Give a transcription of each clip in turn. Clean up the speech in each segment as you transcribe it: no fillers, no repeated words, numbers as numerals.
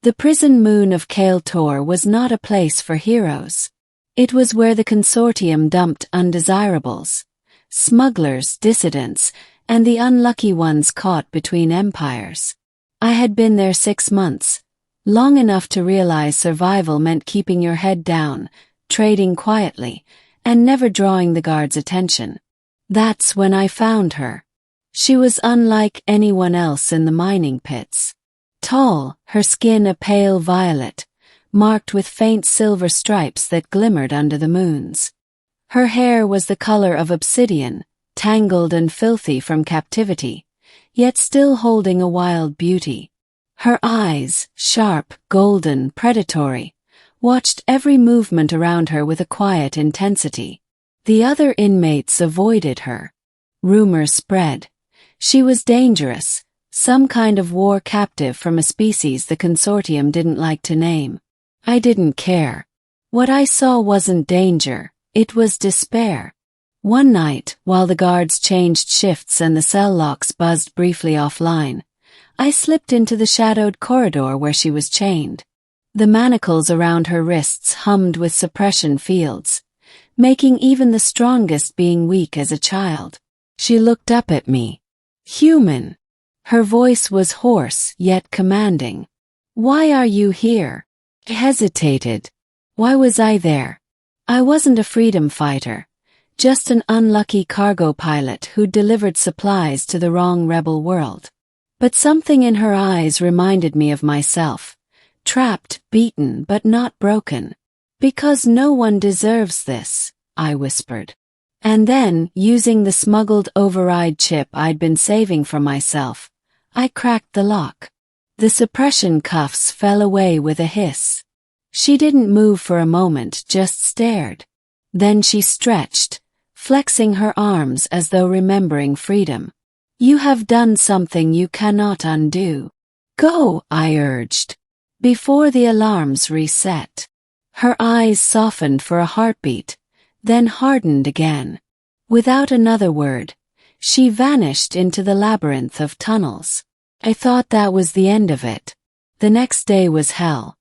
The prison moon of Kael'Tor was not a place for heroes. It was where the consortium dumped undesirables, smugglers, dissidents, and the unlucky ones caught between empires. I had been there 6 months, long enough to realize survival meant keeping your head down, trading quietly, and never drawing the guards' attention. That's when I found her. She was unlike anyone else in the mining pits. Tall, her skin a pale violet, marked with faint silver stripes that glimmered under the moons. Her hair was the color of obsidian, tangled and filthy from captivity, yet still holding a wild beauty. Her eyes, sharp, golden, predatory, watched every movement around her with a quiet intensity. The other inmates avoided her. Rumors spread. She was dangerous, some kind of war captive from a species the consortium didn't like to name. I didn't care. What I saw wasn't danger, it was despair. One night, while the guards changed shifts and the cell locks buzzed briefly offline, I slipped into the shadowed corridor where she was chained. The manacles around her wrists hummed with suppression fields, making even the strongest being weak as a child. She looked up at me. Human. Her voice was hoarse yet commanding. "Why are you here?" I hesitated. Why was I there? I wasn't a freedom fighter, just an unlucky cargo pilot who delivered supplies to the wrong rebel world. But something in her eyes reminded me of myself, trapped, beaten, but not broken. "Because no one deserves this," I whispered. And then, using the smuggled override chip I'd been saving for myself, I cracked the lock. The suppression cuffs fell away with a hiss. She didn't move for a moment, just stared. Then she stretched, flexing her arms as though remembering freedom. "You have done something you cannot undo. Go," I urged, before the alarms reset. Her eyes softened for a heartbeat, then hardened again. Without another word, she vanished into the labyrinth of tunnels. I thought that was the end of it. The next day was hell.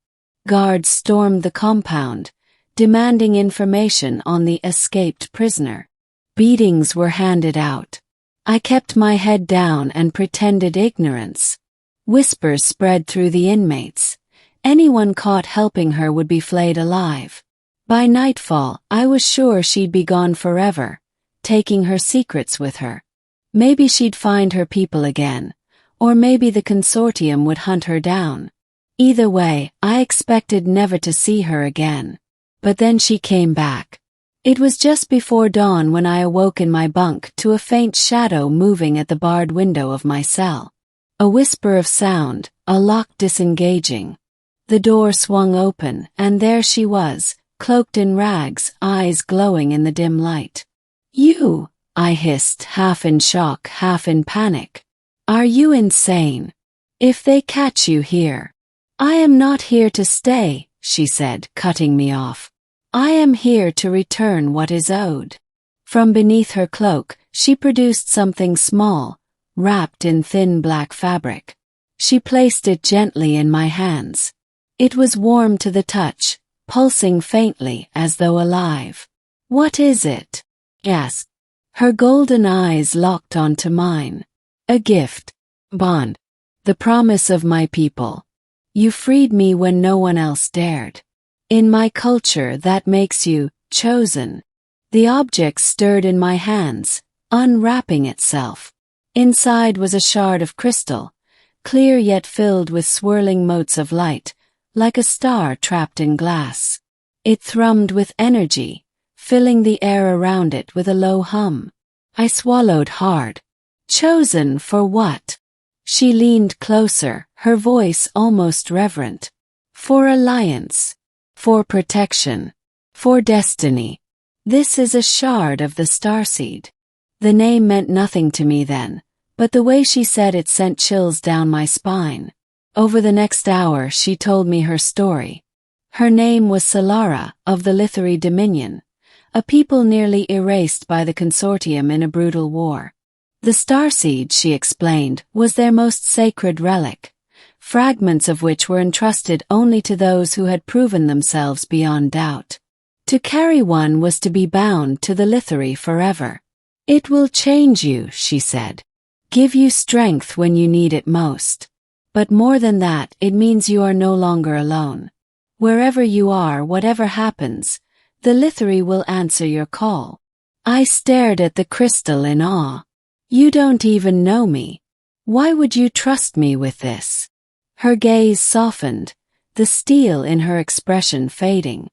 Guards stormed the compound, demanding information on the escaped prisoner. Beatings were handed out. I kept my head down and pretended ignorance. Whispers spread through the inmates. Anyone caught helping her would be flayed alive. By nightfall, I was sure she'd be gone forever, taking her secrets with her. Maybe she'd find her people again, or maybe the consortium would hunt her down. Either way, I expected never to see her again. But then she came back. It was just before dawn when I awoke in my bunk to a faint shadow moving at the barred window of my cell. A whisper of sound, a lock disengaging. The door swung open, and there she was, cloaked in rags, eyes glowing in the dim light. "You," I hissed, half in shock, half in panic. "Are you insane? If they catch you here." "I am not here to stay," she said, cutting me off. "I am here to return what is owed." From beneath her cloak, she produced something small, wrapped in thin black fabric. She placed it gently in my hands. It was warm to the touch, pulsing faintly as though alive. "What is it?" I asked. Her golden eyes locked onto mine. "A gift. Bond. The promise of my people. You freed me when no one else dared. In my culture that makes you chosen." The object stirred in my hands, unwrapping itself. Inside was a shard of crystal, clear yet filled with swirling motes of light, like a star trapped in glass. It thrummed with energy, filling the air around it with a low hum. I swallowed hard. "Chosen for what?" She leaned closer, her voice almost reverent. "For alliance. For protection. For destiny. This is a shard of the starseed." The name meant nothing to me then, but the way she said it sent chills down my spine. Over the next hour she told me her story. Her name was Solara, of the Lithari Dominion, a people nearly erased by the consortium in a brutal war. The starseed, she explained, was their most sacred relic, fragments of which were entrusted only to those who had proven themselves beyond doubt. To carry one was to be bound to the lithary forever. "It will change you," she said. "Give you strength when you need it most. But more than that, it means you are no longer alone. Wherever you are, whatever happens, the lithary will answer your call." I stared at the crystal in awe. "You don't even know me. Why would you trust me with this?" Her gaze softened, the steel in her expression fading.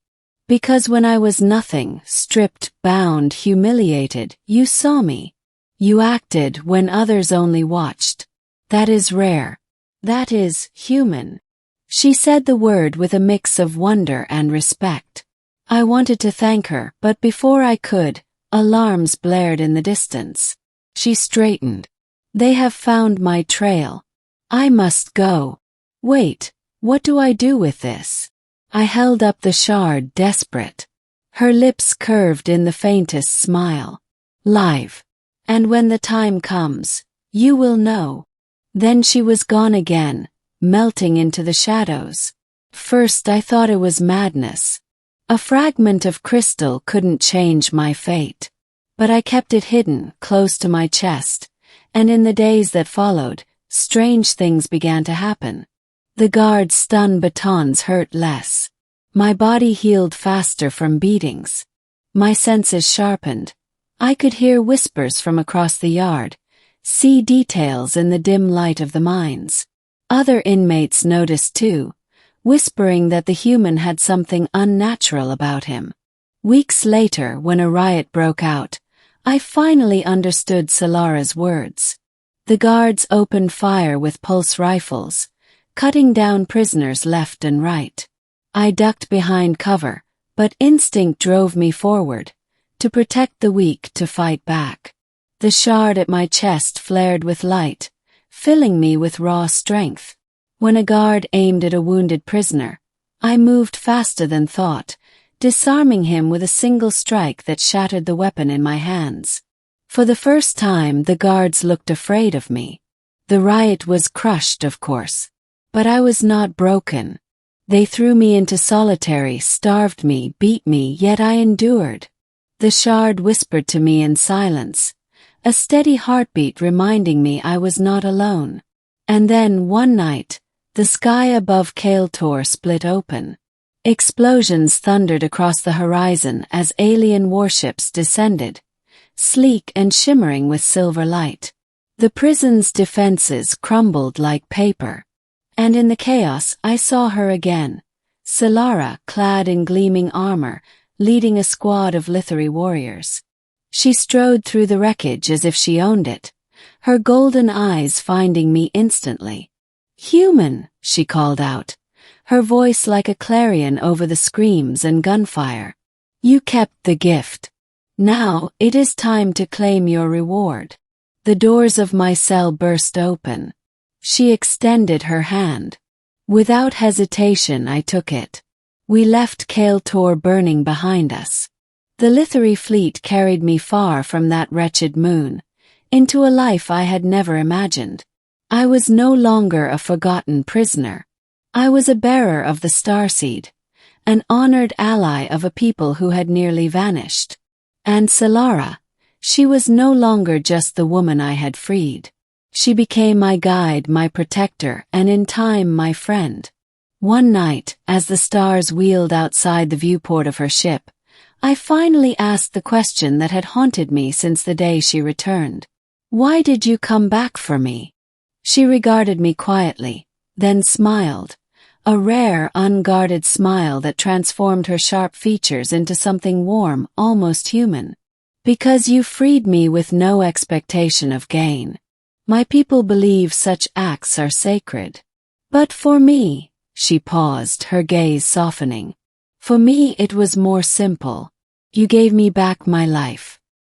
"Because when I was nothing, stripped, bound, humiliated, you saw me. You acted when others only watched. That is rare. That is human." She said the word with a mix of wonder and respect. I wanted to thank her, but before I could, alarms blared in the distance. She straightened. "They have found my trail. I must go." "Wait, what do I do with this?" I held up the shard, desperate. Her lips curved in the faintest smile. "Live. And when the time comes, you will know." Then she was gone again, melting into the shadows. First I thought it was madness. A fragment of crystal couldn't change my fate. But I kept it hidden, close to my chest, and in the days that followed, strange things began to happen. The guard's stun batons hurt less. My body healed faster from beatings. My senses sharpened. I could hear whispers from across the yard, see details in the dim light of the mines. Other inmates noticed too, whispering that the human had something unnatural about him. Weeks later, when a riot broke out, I finally understood Solara's words. The guards opened fire with pulse rifles, cutting down prisoners left and right. I ducked behind cover, but instinct drove me forward, to protect the weak, to fight back. The shard at my chest flared with light, filling me with raw strength. When a guard aimed at a wounded prisoner, I moved faster than thought, disarming him with a single strike that shattered the weapon in my hands. For the first time, the guards looked afraid of me. The riot was crushed, of course. But I was not broken. They threw me into solitary, starved me, beat me, yet I endured. The shard whispered to me in silence, a steady heartbeat reminding me I was not alone. And then, one night, the sky above Kale Tor split open. Explosions thundered across the horizon as alien warships descended, sleek and shimmering with silver light. The prison's defenses crumbled like paper. And in the chaos I saw her again, Solara, clad in gleaming armor, leading a squad of lithary warriors. She strode through the wreckage as if she owned it, her golden eyes finding me instantly. "Human," she called out, her voice like a clarion over the screams and gunfire. "You kept the gift. Now it is time to claim your reward." The doors of my cell burst open. She extended her hand. Without hesitation I took it. We left Kale Tor burning behind us. The lithary fleet carried me far from that wretched moon, into a life I had never imagined. I was no longer a forgotten prisoner. I was a bearer of the starseed, an honored ally of a people who had nearly vanished. And Solara, she was no longer just the woman I had freed. She became my guide, my protector, and in time my friend. One night, as the stars wheeled outside the viewport of her ship, I finally asked the question that had haunted me since the day she returned. "Why did you come back for me?" She regarded me quietly, then smiled, a rare, unguarded smile that transformed her sharp features into something warm, almost human. "Because you freed me with no expectation of gain. My people believe such acts are sacred. But for me," she paused, her gaze softening, "for me it was more simple. You gave me back my life.